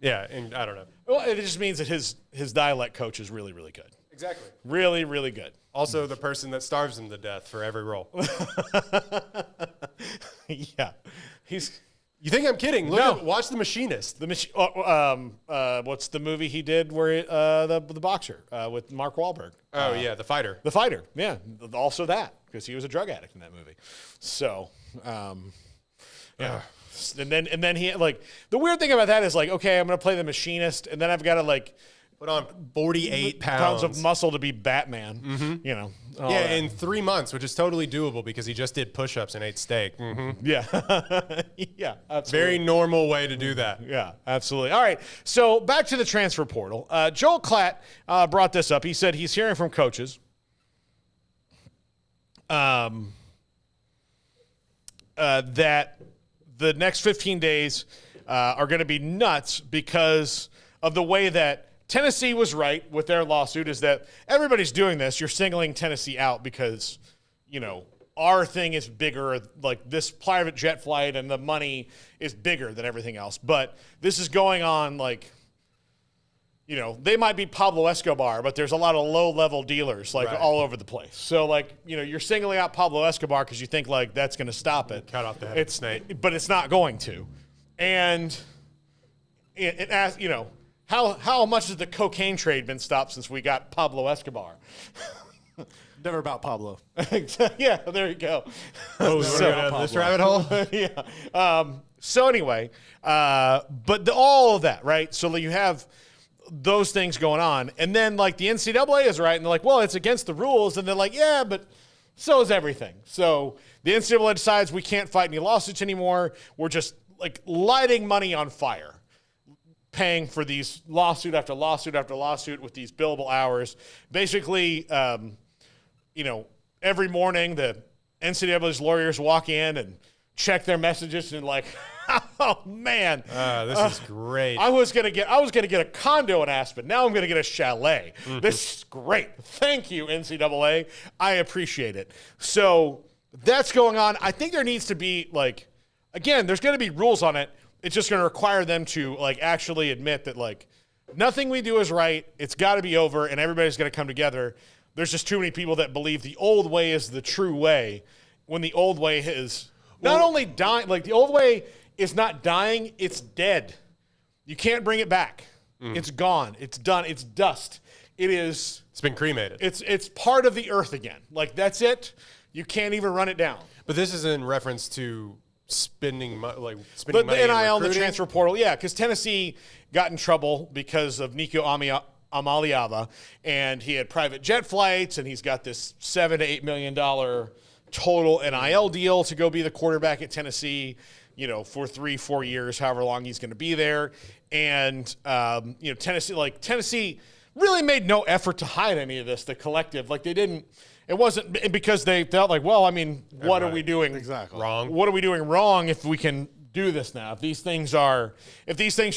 Yeah, and I don't know. Well, it just means that his dialect coach is really, really good. Exactly. Really, really good. Also, the person that starves him to death for every role. Yeah. He's You think I'm kidding? No. Watch The Machinist. what's the movie he did where the boxer with Mark Wahlberg? Oh, yeah, The Fighter. The Fighter. Yeah. Also that because he was a drug addict in that movie. So, yeah. And then he like the weird thing about that is like, okay, I'm gonna play the machinist, and then I've got to like Put on 48 pounds of muscle to be Batman. You know. Yeah, in 3 months, which is totally doable because he just did push-ups and ate steak. Yeah. Yeah, absolutely. Very normal way to do that. Yeah, absolutely. All right, so back to the transfer portal. Joel Klatt brought this up. He said he's hearing from coaches that the next 15 days are going to be nuts because of the way that Tennessee was right with their lawsuit is that everybody's doing this. You're singling Tennessee out because, you know, our thing is bigger, like this private jet flight and the money is bigger than everything else. But this is going on like, you know, they might be Pablo Escobar, but there's a lot of low-level dealers like all over the place. So like, you know, you're singling out Pablo Escobar because you think like that's going to stop it. Cut off the head of the snake. But it's not going to. And it asks, you know, how much has the cocaine trade been stopped since we got Pablo Escobar? Never about Pablo. Yeah, there you go. Oh, so, this rabbit hole? Yeah. So anyway, but all of that, right? So you have those things going on. And then, like, the NCAA is right. And they're like, well, it's against the rules. And they're like, yeah, but so is everything. So the NCAA decides we can't fight any lawsuits anymore. We're just, like, lighting money on fire, paying for these lawsuit after lawsuit after lawsuit with these billable hours. Basically, you know, every morning the NCAA's lawyers walk in and check their messages and like, oh man, this is great. I was gonna get a condo in Aspen. Now I'm gonna get a chalet. This is great. Thank you, NCAA. I appreciate it. So that's going on. I think there needs to be like, again, there's gonna be rules on it. It's just gonna require them to like actually admit that like nothing we do is right. It's got to be over, and everybody's gonna come together. There's just too many people that believe the old way is the true way when the old way is not only dying, like the old way is not dying, it's dead. You can't bring it back. It's gone. It's done. It's dust. It's been cremated. It's part of the earth again. Like that's it. You can't even run it down. But this is in reference to spending money. But the NIL and the transfer portal, yeah, because Tennessee got in trouble because of Nico Amaliava, and he had private jet flights, and he's got this $7 to $8 million total NIL deal to go be the quarterback at Tennessee, you know, for 3-4 years, however long he's going to be there. And you know, Tennessee really made no effort to hide any of this. The collective, like they didn't. It wasn't because they felt like, well, I mean, what are we doing wrong? What are we doing wrong if we can do this now? If these things are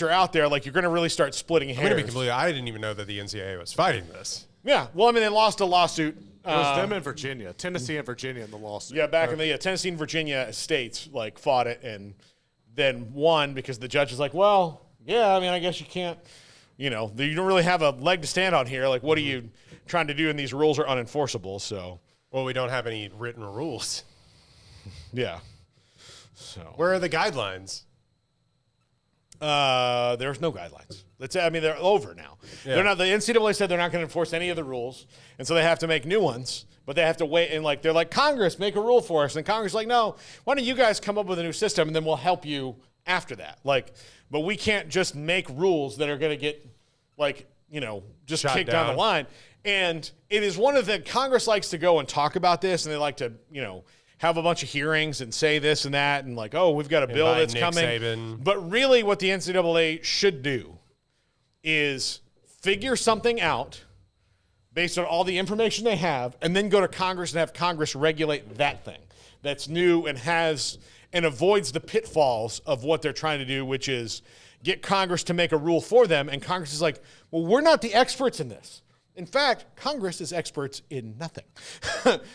out there, like you're going to really start splitting hairs. I didn't even know that the NCAA was fighting this. Yeah, well, I mean, they lost a lawsuit. It was them in Virginia, Tennessee and Virginia in the lawsuit. Yeah, back in the Tennessee and Virginia states like fought it and then won because the judge is like, well, yeah, I mean, I guess you can't, you know, you don't really have a leg to stand on here. Like, what are you trying to do? And these rules are unenforceable. So, well, we don't have any written rules. Yeah. So where are the guidelines? There's no guidelines. They're over now. Yeah. They're not. The NCAA said they're not going to enforce any of the rules, and so they have to make new ones. But they have to wait, and like they're like, Congress, make a rule for us. And Congress is like, no, why don't you guys come up with a new system, and then we'll help you after that. Like, but we can't just make rules that are going to get like, you know, just shot kicked down the line. And it is one of the Congress likes to go and talk about this, and they like to, you know, have a bunch of hearings and say this and that and like, oh, we've got a bill that's coming. Saban. But really what the NCAA should do is figure something out based on all the information they have and then go to Congress and have Congress regulate that thing that's new and avoids the pitfalls of what they're trying to do, which is get Congress to make a rule for them. And Congress is like, well, we're not the experts in this. In fact, Congress is experts in nothing.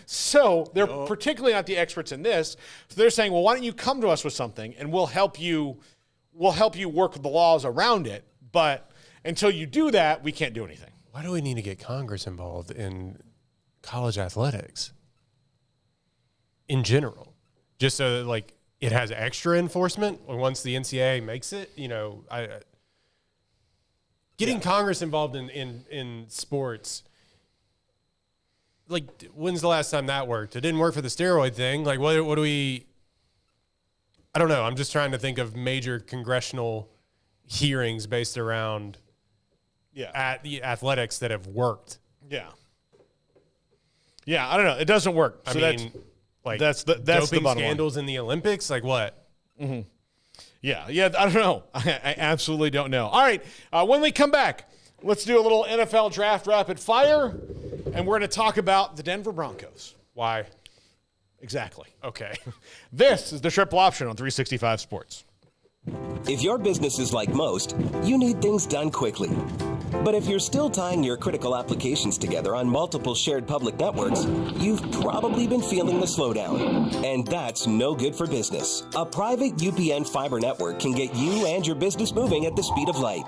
So they're particularly not the experts in this. So they're saying, well, why don't you come to us with something and we'll help you work the laws around it. But until you do that, we can't do anything. Why do we need to get Congress involved in college athletics in general? Just so that, like, it has extra enforcement once the NCAA makes it, you know, Getting Congress involved in sports, like, when's the last time that worked? It didn't work for the steroid thing. Like, what do we – I don't know. I'm just trying to think of major congressional hearings based around at the athletics that have worked. Yeah. Yeah, I don't know. It doesn't work. I So mean, that's the doping bottom scandals in the Olympics? Like what? line. Yeah, I don't know. I absolutely don't know. All right, when we come back, let's do a little NFL draft rapid fire, and we're going to talk about the Denver Broncos. Why? Exactly. Okay. This is the Triple Option on 365 Sports. If your business is like most, you need things done quickly. But if you're still tying your critical applications together on multiple shared public networks, you've probably been feeling the slowdown. And that's no good for business. A private UPN fiber network can get you and your business moving at the speed of light.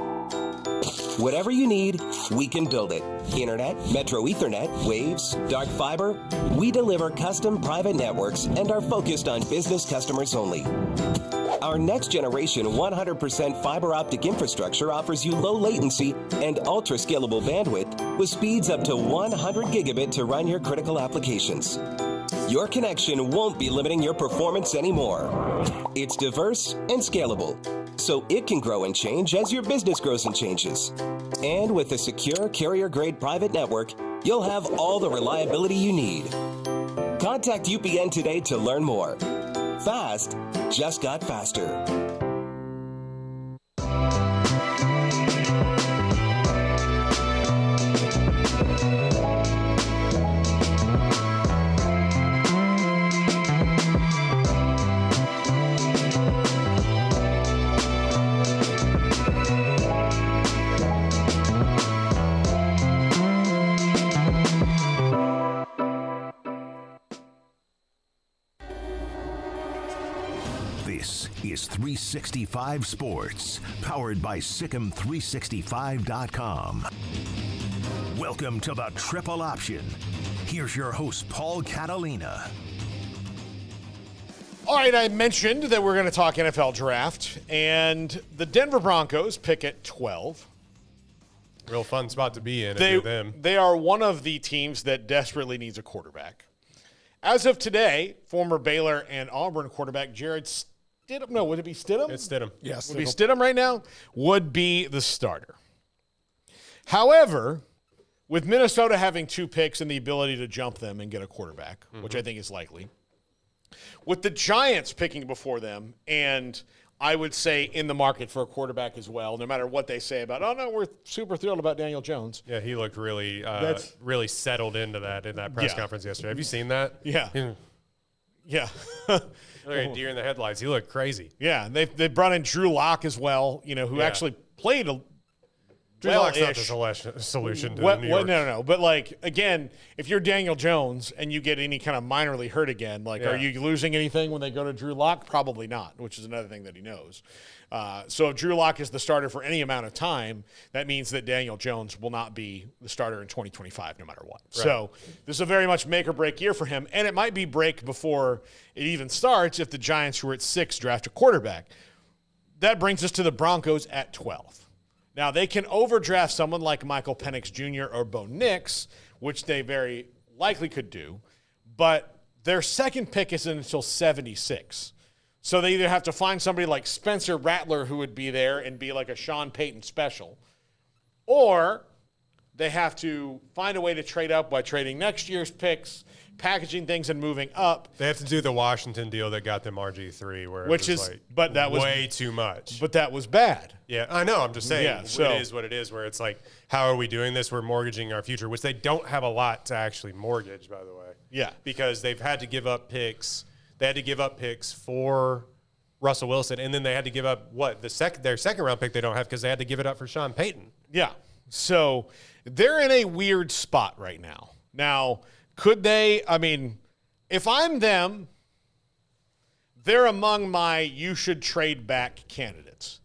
Whatever you need, we can build it. Internet, Metro Ethernet, Waves, dark fiber. We deliver custom private networks and are focused on business customers only. Our next generation 100% fiber optic infrastructure offers you low latency and ultra scalable bandwidth with speeds up to 100 gigabit to run your critical applications. Your connection won't be limiting your performance anymore. It's diverse and scalable, so it can grow and change as your business grows and changes. And with a secure carrier-grade private network, you'll have all the reliability you need. Contact UPN today to learn more. Fast just got faster. This is 365 Sports, powered by Sikkim365.com. Welcome to the Triple Option. Here's your host, Paul Catalina. All right, I mentioned that we're going to talk NFL draft, and the Denver Broncos pick at 12. Real fun spot to be in if you're them. They are one of the teams that desperately needs a quarterback. As of today, former Baylor and Auburn quarterback Jared Stidham, no, would it be Stidham? It's Stidham. Yes. Would be Stidham right now, would be the starter. However, with Minnesota having 2 picks and the ability to jump them and get a quarterback, which I think is likely, with the Giants picking before them, and I would say in the market for a quarterback as well, no matter what they say about, oh, no, we're super thrilled about Daniel Jones. Yeah, he looked really really settled into that in that press conference yesterday. Have you seen that? Yeah. Yeah. Like a deer in the headlights. He looked crazy. Yeah, they brought in Drew Lock as well, who actually played a Drew Lock's not the solution to New York. No. But, again, if you're Daniel Jones and you get any kind of minorly hurt again, are you losing anything when they go to Drew Lock? Probably not, which is another thing that he knows. So if Drew Lock is the starter for any amount of time, that means that Daniel Jones will not be the starter in 2025 no matter what. Right. So this is a very much make or break year for him, and it might be break before it even starts if the Giants, who are at 6, draft a quarterback. That brings us to the Broncos at 12. Now, they can overdraft someone like Michael Penix Jr. or Bo Nix, which they very likely could do, but their second pick isn't until 76. So they either have to find somebody like Spencer Rattler who would be there and be like a Sean Payton special, or they have to find a way to trade up by trading next year's picks, packaging things and moving up. They have to do the Washington deal that got them RG3, but that was way too much. But that was bad. Yeah, I know. I'm just saying it is what it is, where it's like, how are we doing this? We're mortgaging our future, which they don't have a lot to actually mortgage, by the way. Yeah. Because they've had to give up picks. They had to give up picks for Russell Wilson, and then they had to give up their second round pick they don't have because they had to give it up for Sean Payton. Yeah. So they're in a weird spot right now. Now, could they, if I'm them, they're among my you should trade back candidates.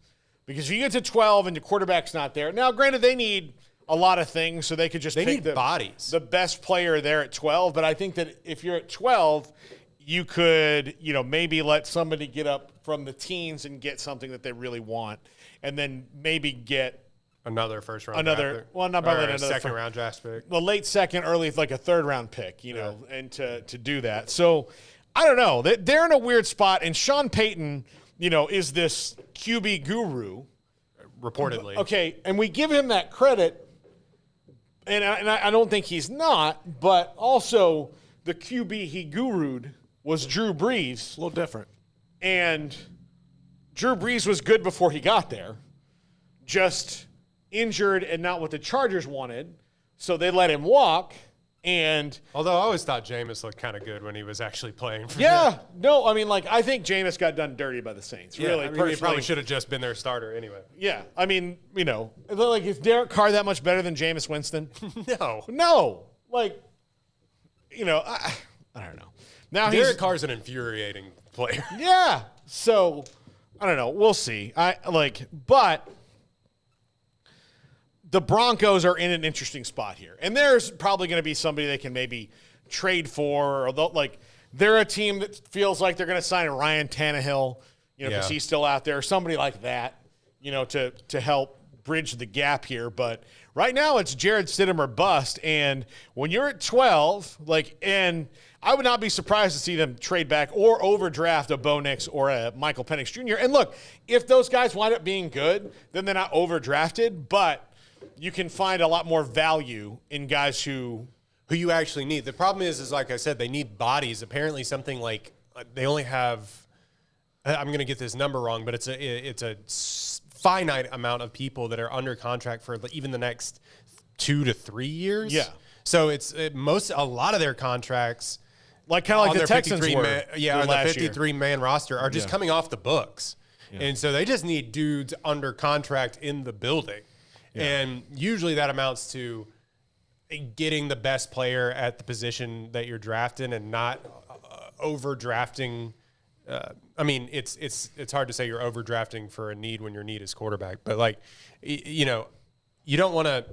Because if you get to 12 and your quarterback's not there, now granted they need a lot of things, so they could just pick bodies. The best player there at 12. But I think that if you're at 12, you could, maybe let somebody get up from the teens and get something that they really want, and then maybe get another first round second round draft pick. The late second, early, like a third round pick, and to do that. So I don't know. They're in a weird spot, and Sean Payton, is this QB guru, reportedly. Okay, and we give him that credit, and I don't think he's not, but also the QB he guru'd was Drew Brees. A little different. And Drew Brees was good before he got there, just injured and not what the Chargers wanted, so they let him walk. And although I always thought Jameis looked kind of good when he was actually playing for them. No, I mean, like, I think Jameis got done dirty by the Saints. Really, I mean, he probably should have just been their starter anyway. Yeah, I mean, you know, like, is Derek Carr that much better than Jameis Winston? No. Like, you know, I don't know. Now Derek Carr's an infuriating player. Yeah, so I don't know. We'll see. But the Broncos are in an interesting spot here. And there's probably going to be somebody they can maybe trade for. Or they're a team that feels like they're going to sign Ryan Tannehill, because he's still out there. Somebody like that, to help bridge the gap here. But right now it's Jared Stidham or bust. And when you're at 12, and I would not be surprised to see them trade back or overdraft a Bo Nix or a Michael Penix Jr. And look, if those guys wind up being good, then they're not overdrafted. But you can find a lot more value in guys who you actually need. The problem is like I said, they need bodies. Apparently something like they only have, I'm going to get this number wrong, but it's a finite amount of people that are under contract for even the next 2 to 3 years. Yeah. So a lot of their contracts, kind of like the Texans were. On the 53-man roster are just coming off the books. Yeah. And so they just need dudes under contract in the building. Yeah. And usually that amounts to getting the best player at the position that you're drafting and not overdrafting. I mean, it's hard to say you're overdrafting for a need when your need is quarterback. But, you don't want to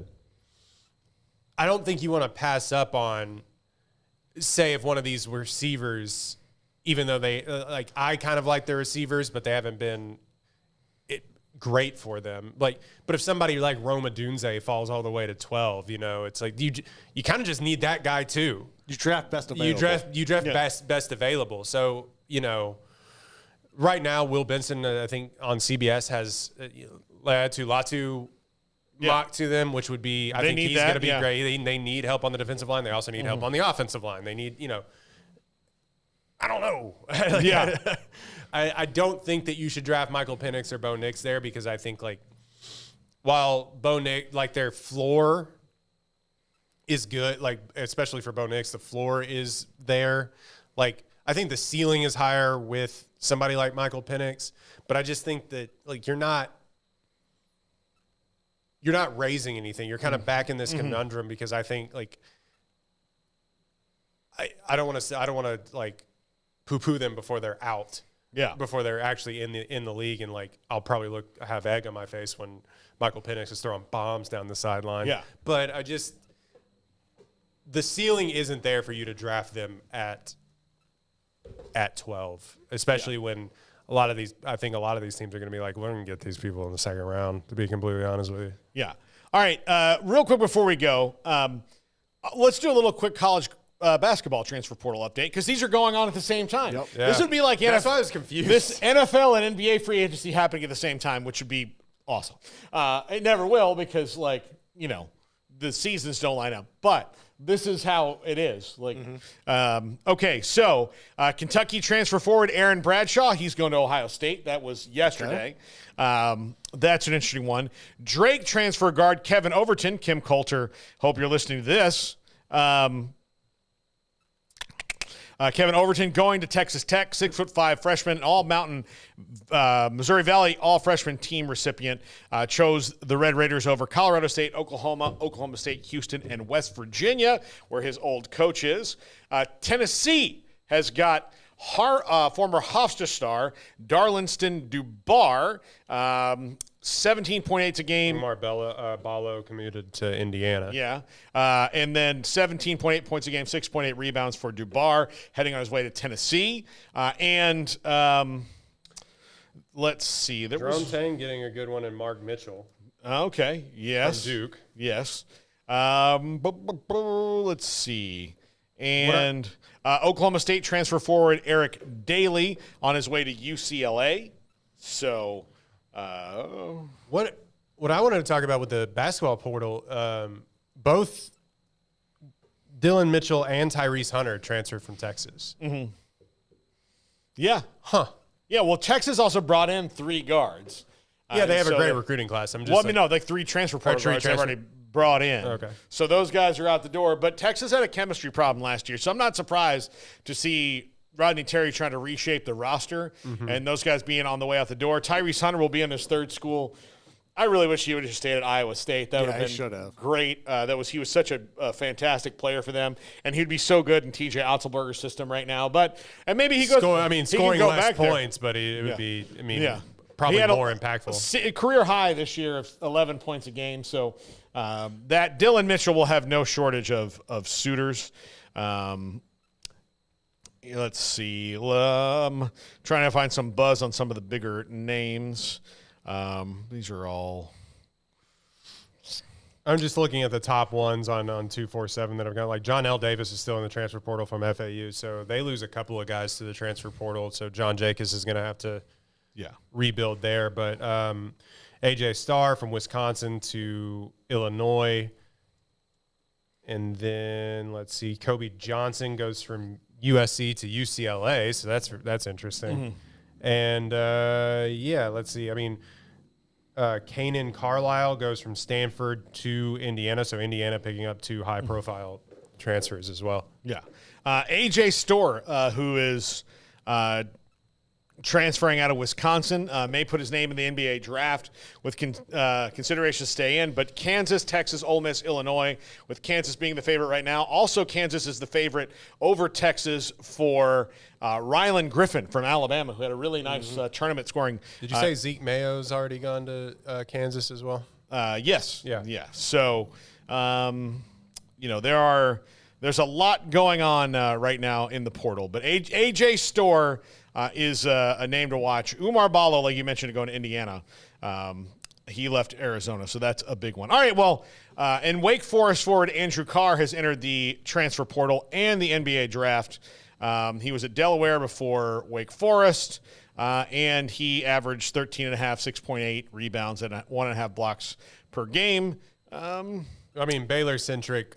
– I don't think you want to pass up on, say, if one of these receivers, even though they I kind of like their receivers, but they haven't been great for them. But if somebody like Rome Odunze falls all the way to 12, it's like you kind of just need that guy too. You draft best available. You draft best available. So right now Will Benson, I think on CBS has Latu mock to them, which would be I think he's going to be great. They need help on the defensive line. They also need help on the offensive line. They need I don't know. I don't think that you should draft Michael Penix or Bo Nix there because I think while Bo Nix, their floor is good, especially for Bo Nix, the floor is there. I think the ceiling is higher with somebody like Michael Penix, but I just think that you're not raising anything. You're kind of back in this conundrum because I think I don't want to poo-poo them before they're out. Yeah. Before they're actually in the league, and I'll probably have egg on my face when Michael Penix is throwing bombs down the sideline. Yeah. But the ceiling isn't there for you to draft them at 12, especially when a lot of these teams are going to be we're going to get these people in the second round, to be completely honest with you. Yeah. All right. Real quick before we go, let's do a little quick college basketball transfer portal update because these are going on at the same time. Yep. Yeah. This would be like that's why I was confused. This NFL and NBA free agency happening at the same time, which would be awesome. It never will because the seasons don't line up, but this is how it is. Okay, so Kentucky transfer forward Aaron Bradshaw. He's going to Ohio State. That was yesterday. Okay. That's an interesting one. Drake transfer guard Kevin Overton. Kim Coulter, hope you're listening to this. Kevin Overton going to Texas Tech, 6'5" freshman, all-Mountain Missouri Valley all-freshman team recipient. Chose the Red Raiders over Colorado State, Oklahoma State, Houston, and West Virginia, where his old coach is. Tennessee has got former Hofstra star Darlinston Dubar, 17 points a game. Ballo commuted to Indiana. Yeah. And then 17.8 points a game, 6.8 rebounds for Dubar, heading on his way to Tennessee. Let's see. Jerome Tang getting a good one in Mark Mitchell. Okay. Yes. From Duke. Yes. Let's see. And Oklahoma State transfer forward Eric Daly on his way to UCLA. So... What I wanted to talk about with the basketball portal, both Dylan Mitchell and Tyrese Hunter transferred from Texas. Mm-hmm. Yeah. Huh. Yeah, well, Texas also brought in 3 guards. Yeah, they have a great recruiting class. I'm just like 3 transfer portal guards they've already brought in. Okay. So those guys are out the door. But Texas had a chemistry problem last year, so I'm not surprised to see Rodney Terry trying to reshape the roster and those guys being on the way out the door. Tyrese Hunter will be in his 3rd school. I really wish he would have stayed at Iowa State. That would have been great. He was such a fantastic player for them, and he'd be so good in TJ Otzelberger's system right now. And maybe he goes. Scoring less points, but it would be. Probably more impactful. Career high this year of 11 points a game. So that Dylan Mitchell will have no shortage of suitors. Let's see. Trying to find some buzz on some of the bigger names. These are all. I'm just looking at the top ones on 247 that I've got. Like John L. Davis is still in the transfer portal from FAU, so they lose a couple of guys to the transfer portal. So John Jacobs is going to have to rebuild there. But AJ Starr from Wisconsin to Illinois. And then let's see, Kobe Johnson goes from USC to UCLA, so that's interesting. And let's see. Kanan Carlisle goes from Stanford to Indiana, so Indiana picking up 2 high-profile transfers as well. Yeah. A.J. Storr, who is transferring out of Wisconsin, may put his name in the NBA draft with consideration to stay in, but Kansas, Texas, Ole Miss, Illinois, with Kansas being the favorite right now. Also, Kansas is the favorite over Texas for Rylan Griffin from Alabama, who had a really nice tournament scoring. Did you say Zeke Mayo's already gone to Kansas as well? Yes. Yeah. So, there's a lot going on right now in the portal, but A.J. Storr is a name to watch. Umar Ballo, like you mentioned, going to Indiana. He left Arizona, so that's a big one. All right, well, and Wake Forest forward Andrew Carr has entered the transfer portal and the NBA draft. He was at Delaware before Wake Forest, and he averaged 13.5, 6.8 rebounds and 1.5 blocks per game. Baylor-centric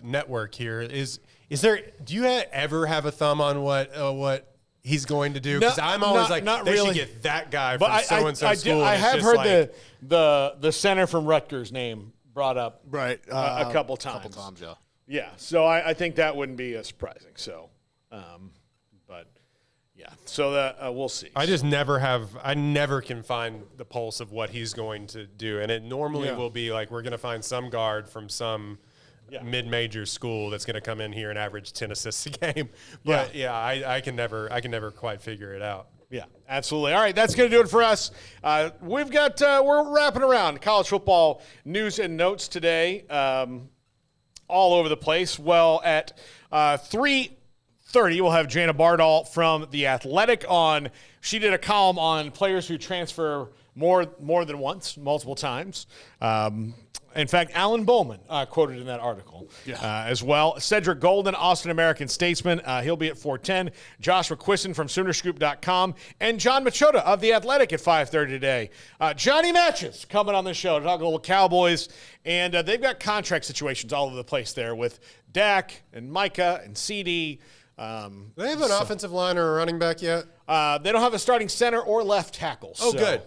network here. Is there? Do you ever have a thumb on what he's going to do? Because I'm always they should get that guy from so-and-so school. I have heard the center from Rutgers name brought up a couple times. Yeah, so I think that wouldn't be surprising. So, we'll see. I never can find the pulse of what he's going to do. And it normally will be like we're going to find some guard from some mid-major school that's going to come in here and average 10 assists a game. But I can never quite figure it out. Yeah, absolutely. All right, that's going to do it for us. We're wrapping around college football news and notes today, all over the place. Well, at 3:30, we'll have Jana Bardall from The Athletic on. She did a column on players who transfer more than once, multiple times. In fact, Alan Bowman quoted in that article as well. Cedric Golden, Austin American Statesman. He'll be at 4:10. Josh McQuiston from Soonerscoop.com. And John Machota of The Athletic at 5:30 today. Johnny Matches coming on the show to talk a little Cowboys. And they've got contract situations all over the place there with Dak and Micah and CD. Do they have an offensive line or a running back yet? They don't have a starting center or left tackle. Oh, good.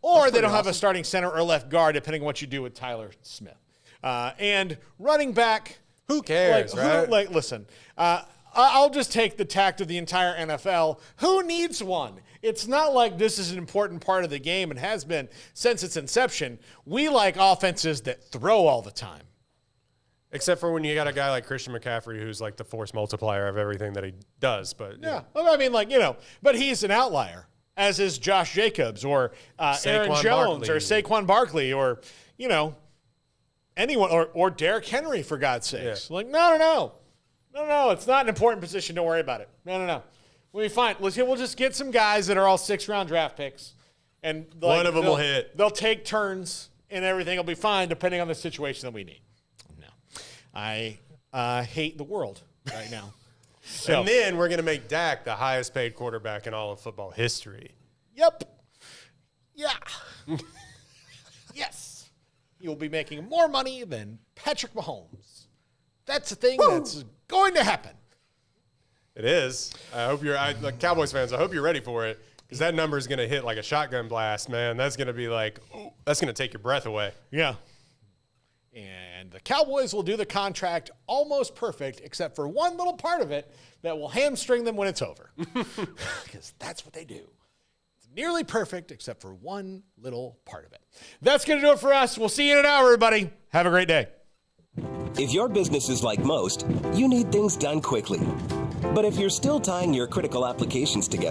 Or they don't have a starting center or left guard, depending on what you do with Tyler Smith. And running back, who cares, right? Listen, I'll just take the tact of the entire NFL. Who needs one? It's not like this is an important part of the game and has been since its inception. We like offenses that throw all the time. Except for when you got a guy like Christian McCaffrey who's like the force multiplier of everything that he does. But but he's an outlier, as is Josh Jacobs or Aaron Jones or Saquon Barkley or, anyone or Derrick Henry, for God's sakes. Yeah. No. It's not an important position. Don't worry about it. No. We'll be fine. We'll just get some guys that are all 6th-round draft picks. And one of them will hit. They'll take turns and everything will be fine depending on the situation that we need. I hate the world right now. And then we're going to make Dak the highest paid quarterback in all of football history. Yep. Yeah. he will be making more money than Patrick Mahomes. That's a thing that's going to happen. It is. I hope like Cowboys fans, I hope you're ready for it, because that number is going to hit like a shotgun blast, man. That's going to be like, that's going to take your breath away. Yeah. And the Cowboys will do the contract almost perfect, except for one little part of it that will hamstring them when it's over. Because that's what they do. It's nearly perfect, except for one little part of it. That's going to do it for us. We'll see you in an hour, everybody. Have a great day. If your business is like most, you need things done quickly. But if you're still tying your critical applications together